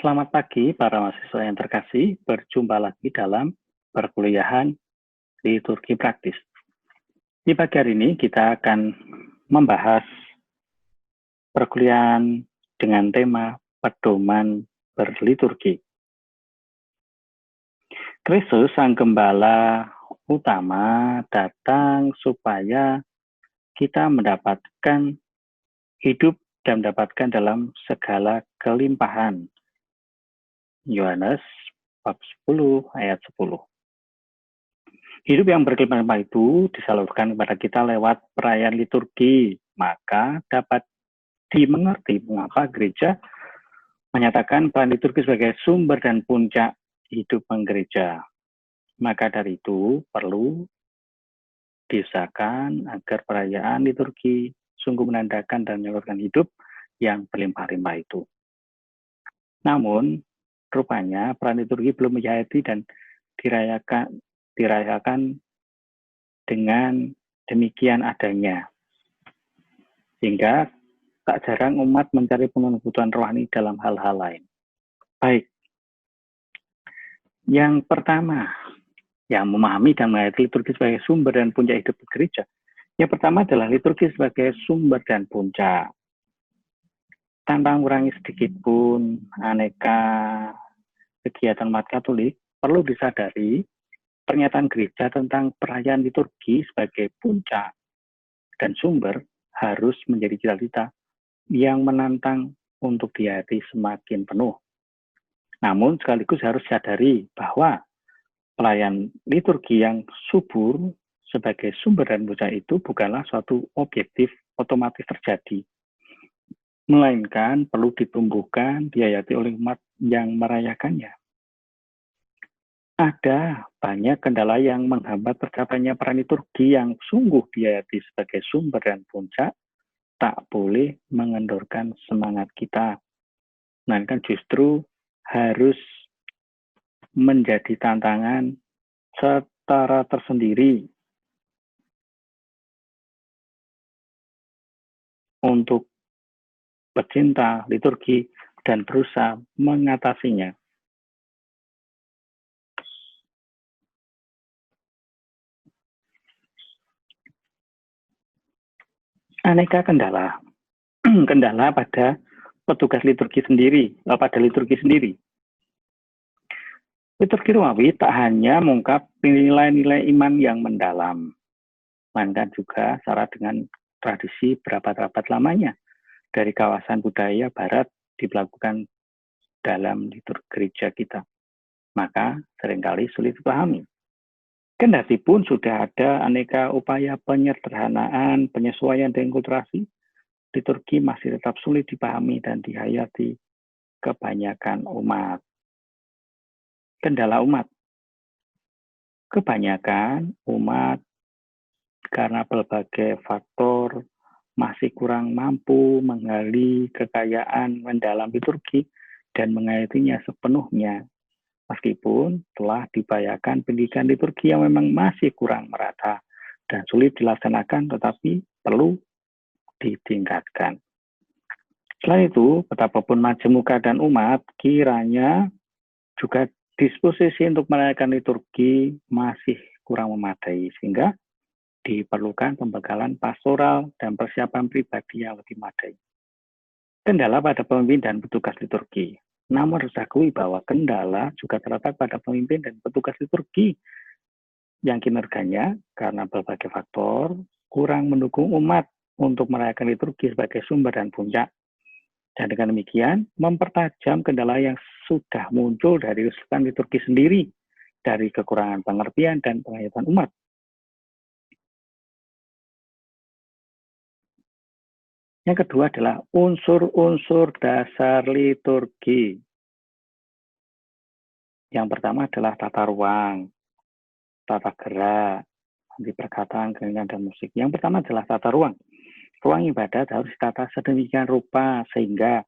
Selamat pagi para mahasiswa yang terkasih, berjumpa lagi dalam perkuliahan liturgi praktis. Di pagi hari ini kita akan membahas perkuliahan dengan tema pedoman berliturgi. Kristus Sang Gembala utama datang supaya kita mendapatkan hidup dan mendapatkan dalam segala kelimpahan. Yohanes bab 10 ayat 10. Hidup yang berkelimpahan itu disalurkan kepada kita lewat perayaan liturgi, maka dapat dimengerti mengapa gereja menyatakan peran liturgi sebagai sumber dan puncak hidup menggereja. Maka dari itu perlu diusahakan agar perayaan liturgi sungguh menandakan dan menyalurkan hidup yang berlimpah-limpah itu. Namun, rupanya peran liturgi belum menjadi dan dirayakan dengan demikian adanya. Sehingga tak jarang umat mencari pemenuhan kebutuhan rohani dalam hal-hal lain. Baik. Yang pertama, yang memahami dan mengerti liturgi sebagai sumber dan puncak hidup gereja. Yang pertama adalah liturgi sebagai sumber dan puncak. Tanpa mengurangi sedikit pun aneka kegiatan umat Katolik, perlu disadari pernyataan gereja tentang perayaan liturgi sebagai puncak dan sumber harus menjadi cita-cita yang menantang untuk dihayati semakin penuh. Namun sekaligus harus sadari bahwa pelayan liturgi yang subur sebagai sumber dan puncak itu bukanlah suatu objektif otomatis terjadi, melainkan perlu ditumbuhkan, dihayati oleh umat yang merayakannya. Ada banyak kendala yang menghambat tercapainya peran liturgi yang sungguh dihayati sebagai sumber dan puncak, tak boleh mengendorkan semangat kita, melainkan justru harus menjadi tantangan secara tersendiri untuk pecinta liturgi dan berusaha mengatasinya. Aneka kendala. Kendala pada petugas liturgi sendiri, pada liturgi sendiri. Liturgi Romawi tak hanya mengungkap nilai-nilai iman yang mendalam, melainkan juga syarat dengan tradisi berabad-abad lamanya dari kawasan budaya barat dilakukan dalam liturgi gereja kita. Maka seringkali sulit dipahami. Kendati pun sudah ada aneka upaya penyederhanaan, penyesuaian dan kulturasi, liturgi masih tetap sulit dipahami dan dihayati kebanyakan umat. Kendala umat. Kebanyakan umat karena berbagai faktor masih kurang mampu menggali kekayaan mendalam liturgi dan menghayatinya sepenuhnya. Meskipun telah dibayarkan pendidikan liturgi yang memang masih kurang merata dan sulit dilaksanakan, tetapi perlu ditingkatkan. Selain itu, betapapun majemuka dan umat, kiranya juga disposisi untuk merayakan liturgi masih kurang memadai, sehingga diperlukan pembekalan pastoral dan persiapan pribadi yang lebih memadai. Kendala pada pemimpin dan petugas liturgi. Namun harus diakui bahwa kendala juga terletak pada pemimpin dan petugas liturgi yang kinerjanya karena berbagai faktor kurang mendukung umat untuk merayakan liturgi sebagai sumber dan puncak. Dan dengan demikian, mempertajam kendala yang sudah muncul dari usulan liturgi sendiri, dari kekurangan pengertian dan penghayatan umat. Yang kedua adalah unsur-unsur dasar liturgi. Yang pertama adalah tata ruang, tata gerak, nanti perkataan, keheningan, dan musik. Yang pertama adalah tata ruang. Ruang ibadat harus ditata sedemikian rupa sehingga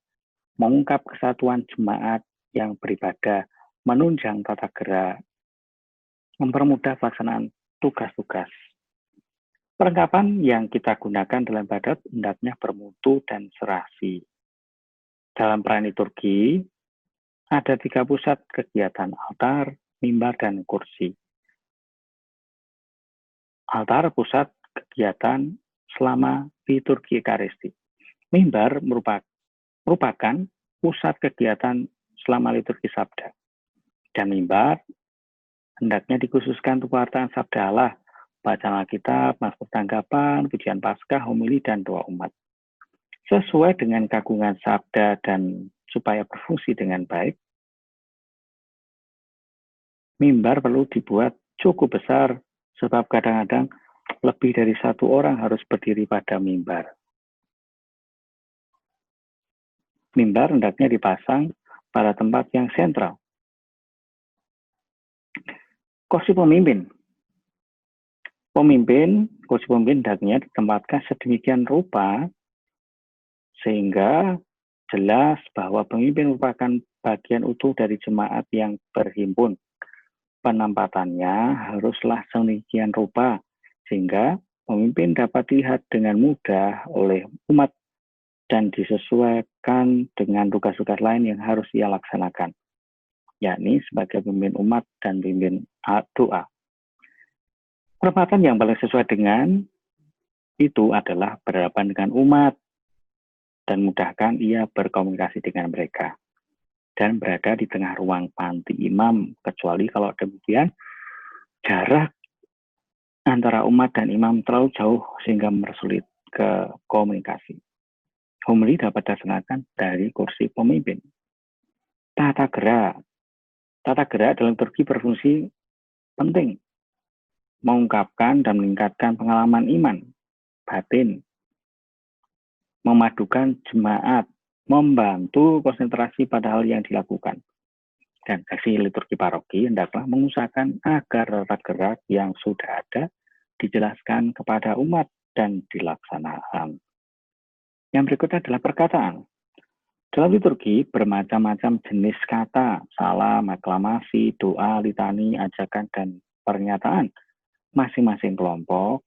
mengungkap kesatuan jemaat yang beribadah, menunjang tata gerak, mempermudah pelaksanaan tugas-tugas. Perlengkapan yang kita gunakan dalam ibadat hendaknya bermutu dan serasi. Dalam peran liturgi, Ada 3 pusat kegiatan: altar, mimbar, dan kursi. Altar pusat kegiatan selama liturgi Ekaristi. Mimbar merupakan pusat kegiatan selama liturgi Sabda. Dan mimbar hendaknya dikhususkan untuk pewartaan Sabda Allah, bacaan Alkitab, Mazmur tanggapan, pujian Paskah, homili, dan doa umat. Sesuai dengan kagungan Sabda dan supaya berfungsi dengan baik, mimbar perlu dibuat cukup besar, sebab kadang-kadang lebih dari 1 orang harus berdiri pada mimbar. Mimbar hendaknya dipasang pada tempat yang sentral. Kursi pemimpin. Kursi pemimpin hendaknya ditempatkan sedemikian rupa sehingga jelas bahwa pemimpin merupakan bagian utuh dari jemaat yang berhimpun. Penempatannya haruslah sedemikian rupa sehingga pemimpin dapat dilihat dengan mudah oleh umat dan disesuaikan dengan tugas-tugas lain yang harus ia laksanakan, yakni sebagai pemimpin umat dan pemimpin doa. Penempatan yang paling sesuai dengan itu adalah berhadapan dengan umat dan mudahkan ia berkomunikasi dengan mereka dan berada di tengah ruang panti imam, kecuali kalau demikian jarak antara umat dan imam terlalu jauh sehingga mempersulit ke komunikasi. Homili dapat dilaksanakan dari kursi pemimpin. Tata gerak. Tata gerak dalam liturgi berfungsi penting, mengungkapkan dan meningkatkan pengalaman iman, batin, memadukan jemaat, membantu konsentrasi pada hal yang dilakukan. Dan seksi liturgi paroki hendaklah mengusahakan agar tata gerak yang sudah ada dijelaskan kepada umat dan dilaksanakan. Yang berikutnya adalah perkataan. Dalam liturgi bermacam-macam jenis kata, salam, aklamasi, doa, litani, ajakan, dan pernyataan. Masing-masing kelompok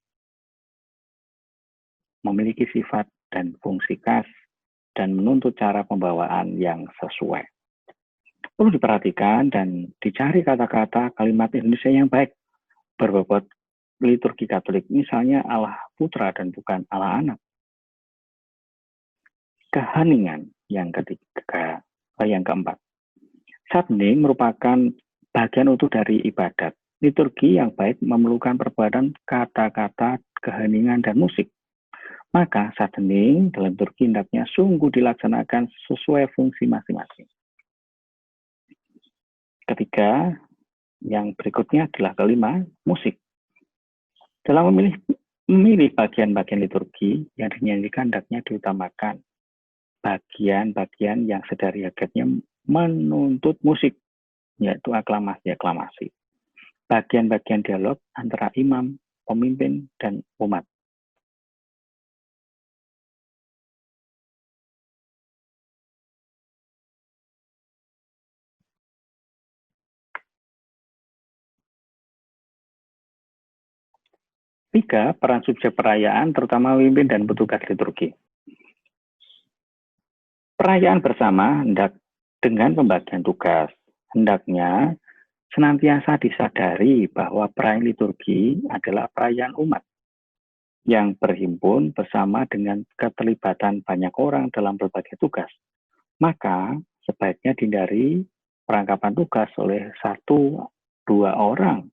memiliki sifat dan fungsi khas dan menuntut cara pembawaan yang sesuai. Perlu diperhatikan dan dicari kata-kata kalimat Indonesia yang baik berbobot liturgi Katolik, misalnya Allah Putra dan bukan Allah Anak. Keheningan yang keempat. Saat hening merupakan bagian utuh dari ibadat. Liturgi yang baik memerlukan perpaduan kata-kata, keheningan, dan musik. Maka saat hening dalam liturgi hendaknya sungguh dilaksanakan sesuai fungsi masing-masing. Ketiga, yang berikutnya adalah kelima, musik. Dalam memilih bagian-bagian liturgi yang dinyanyikan hendaknya diutamakan bagian-bagian yang sedari-hakikatnya menuntut musik, yaitu aklamasi. Bagian-bagian dialog antara imam, pemimpin, dan umat. Tiga, peran subjek perayaan, terutama pemimpin dan petugas liturgi. Perayaan bersama dengan pembagian tugas hendaknya senantiasa disadari bahwa perayaan liturgi adalah perayaan umat yang berhimpun bersama dengan keterlibatan banyak orang dalam berbagai tugas. Maka sebaiknya dihindari perangkapan tugas oleh 1-2 orang.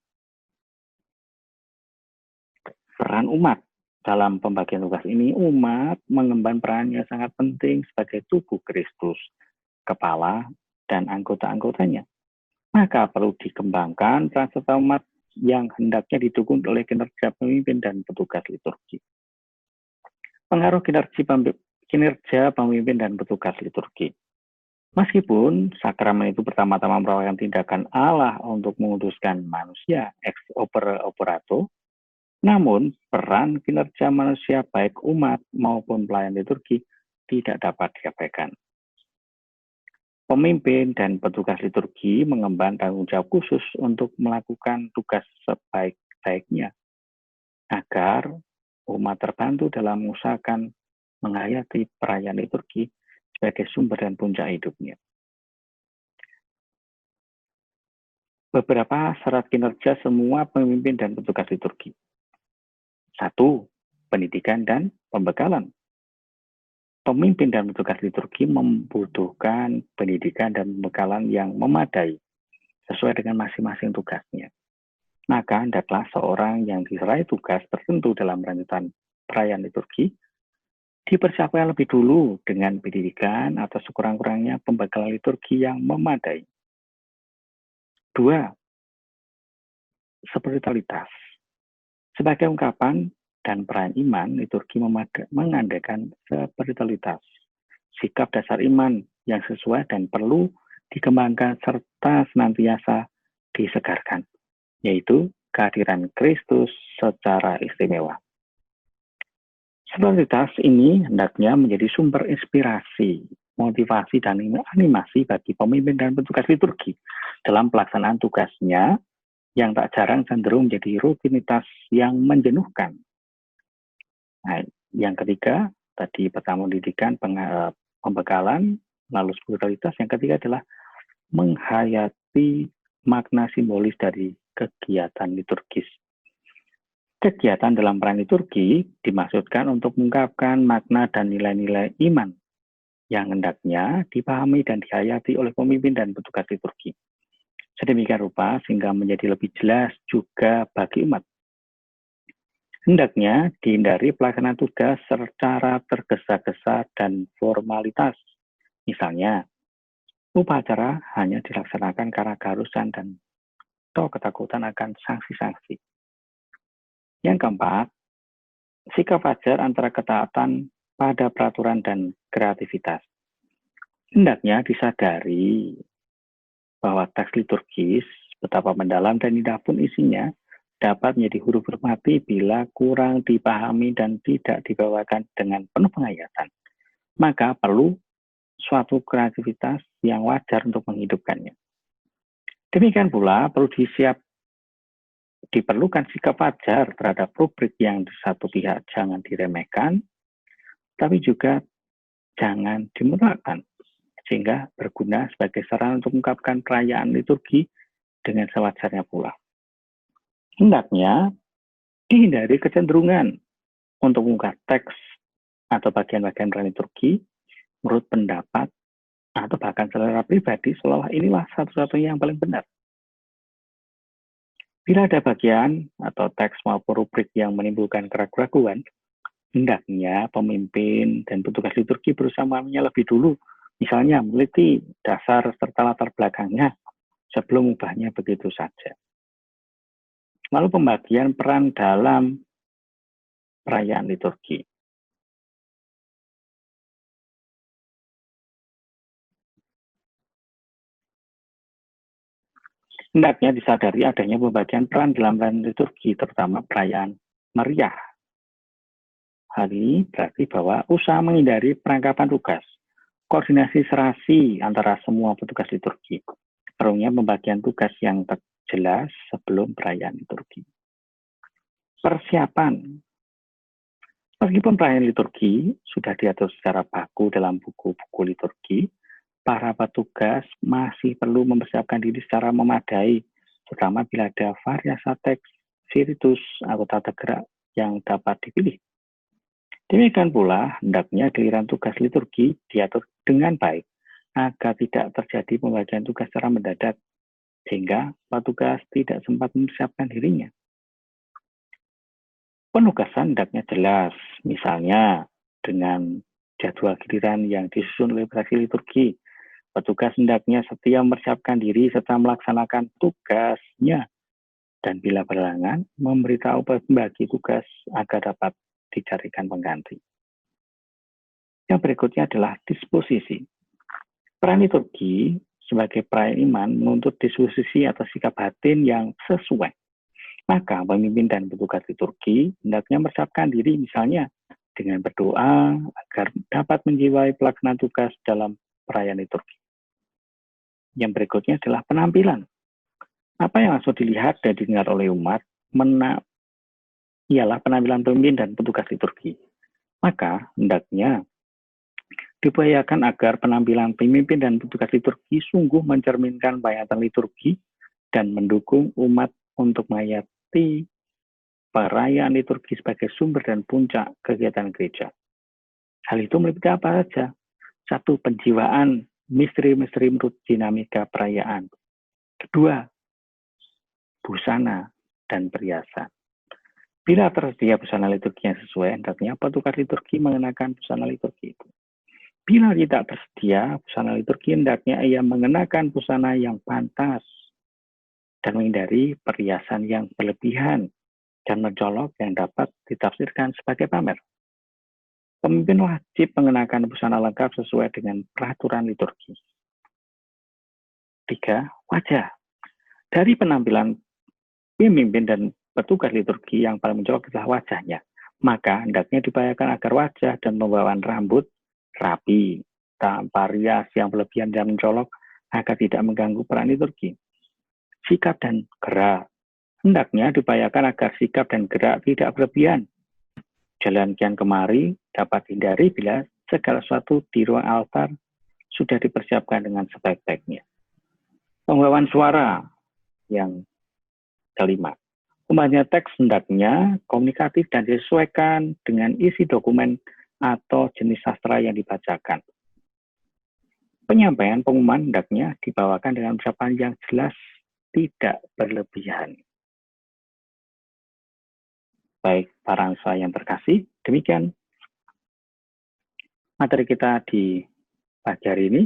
Peran umat dalam pembagian tugas ini, umat mengemban peran yang sangat penting sebagai tubuh Kristus, kepala, dan anggota-anggotanya. Maka perlu dikembangkan peran serta umat yang hendaknya didukung oleh kinerja pemimpin dan petugas liturgi. Pengaruh kinerja pemimpin dan petugas liturgi. Meskipun sakramen itu pertama-tama merupakan tindakan Allah untuk menguduskan manusia ex operato, namun, peran kinerja manusia baik umat maupun pelayan liturgi tidak dapat diabaikan. Pemimpin dan petugas liturgi mengemban tanggung jawab khusus untuk melakukan tugas sebaik-baiknya agar umat terbantu dalam mengusahakan menghayati perayaan liturgi sebagai sumber dan puncak hidupnya. Beberapa syarat kinerja semua pemimpin dan petugas liturgi. 1. Pendidikan dan pembekalan. Pemimpin dan petugas liturgi membutuhkan pendidikan dan pembekalan yang memadai sesuai dengan masing-masing tugasnya. Maka hendaklah seorang yang diserai tugas tertentu dalam lanjutan perayaan liturgi dipersiapkan lebih dulu dengan pendidikan atau sekurang-kurangnya pembekalan liturgi yang memadai. 2. Spiritualitas. Sebagai ungkapan dan perayaan iman, liturgi mengandalkan spiritualitas, sikap dasar iman yang sesuai dan perlu dikembangkan serta senantiasa disegarkan, yaitu kehadiran Kristus secara istimewa. Spiritualitas ini hendaknya menjadi sumber inspirasi, motivasi, dan animasi bagi pemimpin dan petugas liturgi dalam pelaksanaan tugasnya yang tak jarang cenderung menjadi rutinitas yang menjenuhkan. Nah, yang ketiga, tadi pertama pendidikan, pembekalan, lalu spiritualitas. Yang ketiga adalah menghayati makna simbolis dari kegiatan liturgis. Kegiatan dalam perayaan liturgi dimaksudkan untuk mengungkapkan makna dan nilai-nilai iman yang hendaknya dipahami dan dihayati oleh pemimpin dan petugas liturgi. Sedemikian rupa sehingga menjadi lebih jelas juga bagi umat. Hendaknya dihindari pelaksanaan tugas secara tergesa-gesa dan formalitas. Misalnya, upacara hanya dilaksanakan karena keharusan dan ketakutan akan sanksi-sanksi. Yang keempat, sikap wajar antara ketaatan pada peraturan dan kreativitas. Hendaknya disadari bahwa teks liturgis, betapa mendalam dan indah pun isinya, dapat menjadi huruf-huruf mati bila kurang dipahami dan tidak dibawakan dengan penuh penghayatan. Maka perlu suatu kreativitas yang wajar untuk menghidupkannya. Demikian pula perlu diperlukan sikap wajar terhadap rubrik yang di satu pihak jangan diremehkan, tapi juga jangan dimutlakkan, sehingga berguna sebagai sarana untuk mengungkapkan perayaan liturgi dengan sewajarnya pula. Hendaknya dihindari kecenderungan untuk mengungkap teks atau bagian-bagian perayaan liturgi menurut pendapat atau bahkan selera pribadi seolah inilah satu-satunya yang paling benar. Bila ada bagian atau teks maupun rubrik yang menimbulkan keraguan, hendaknya pemimpin dan petugas liturgi berusaha memahaminya lebih dulu. Misalnya, meneliti dasar serta latar belakangnya sebelum mengubahnya begitu saja. Lalu pembagian peran dalam perayaan liturgi. Hendaknya disadari adanya pembagian peran dalam perayaan liturgi, terutama perayaan meriah. Hal ini berarti bahwa usaha menghindari penangkapan tugas, koordinasi serasi antara semua petugas liturgi, perlunya pembagian tugas yang jelas sebelum perayaan liturgi. Persiapan. Meskipun perayaan liturgi sudah diatur secara baku dalam buku-buku liturgi, para petugas masih perlu mempersiapkan diri secara memadai, terutama bila ada variasi teks, spiritus, atau tata gerak yang dapat dipilih. Demikian pula, hendaknya giliran tugas liturgi diatur dengan baik, agar tidak terjadi pembagian tugas secara mendadak, sehingga petugas tidak sempat mempersiapkan dirinya. Penugasan hendaknya jelas, misalnya dengan jadwal giliran yang disusun oleh praksi liturgi. Petugas hendaknya setia mempersiapkan diri serta melaksanakan tugasnya, dan bila berhalangan, memberitahu pembagi tugas agar dapat dicarikan pengganti. Yang berikutnya adalah disposisi. Peran liturgi sebagai perayaan iman menuntut disposisi atau sikap batin yang sesuai. Maka pemimpin dan petugas liturgi hendaknya mempersiapkan diri misalnya dengan berdoa agar dapat menjiwai pelaksanaan tugas dalam perayaan liturgi. Yang berikutnya adalah penampilan. Apa yang harus dilihat dan didengar oleh umat ialah penampilan pemimpin dan petugas liturgi. Maka hendaknya diupayakan agar penampilan pemimpin dan petugas liturgi sungguh mencerminkan bayatan liturgi dan mendukung umat untuk menghayati perayaan liturgi sebagai sumber dan puncak kegiatan gereja. Hal itu meliputi apa saja? 1. Penjiwaan misteri-misteri menurut dinamika perayaan. 2. Busana dan perhiasan. Bila tersedia busana liturgi yang sesuai, hendaknya petukar liturgi mengenakan busana liturgi itu. Bila tidak tersedia busana liturgi, hendaknya ia mengenakan busana yang pantas dan menghindari perhiasan yang berlebihan dan mencolok yang dapat ditafsirkan sebagai pamer. Pemimpin wajib mengenakan busana lengkap sesuai dengan peraturan liturgi. 3. Wajah. Dari penampilan pemimpin dan petugas liturgi yang paling mencolok adalah wajahnya. Maka hendaknya diupayakan agar wajah dan pembawaan rambut rapi, tanpa rias yang berlebihan dan mencolok agar tidak mengganggu peran liturgi. Sikap dan gerak. Hendaknya diupayakan agar sikap dan gerak tidak berlebihan. Jalan kian kemari dapat dihindari bila segala sesuatu di ruang altar sudah dipersiapkan dengan sebaik-baiknya. Pembawaan suara yang kelima. Pembahasannya teks hendaknya komunikatif dan disesuaikan dengan isi dokumen atau jenis sastra yang dibacakan. Penyampaian pengumuman hendaknya dibawakan dengan ucapan yang jelas, tidak berlebihan. Baik, para siswa yang terkasih, demikian materi kita di pagi hari ini.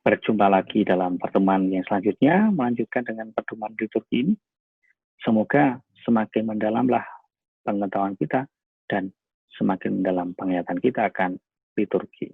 Berjumpa lagi dalam pertemuan yang selanjutnya, melanjutkan dengan pedoman liturgi ini. Semoga semakin mendalamlah pengetahuan kita dan semakin mendalam penglihatan kita akan liturgi.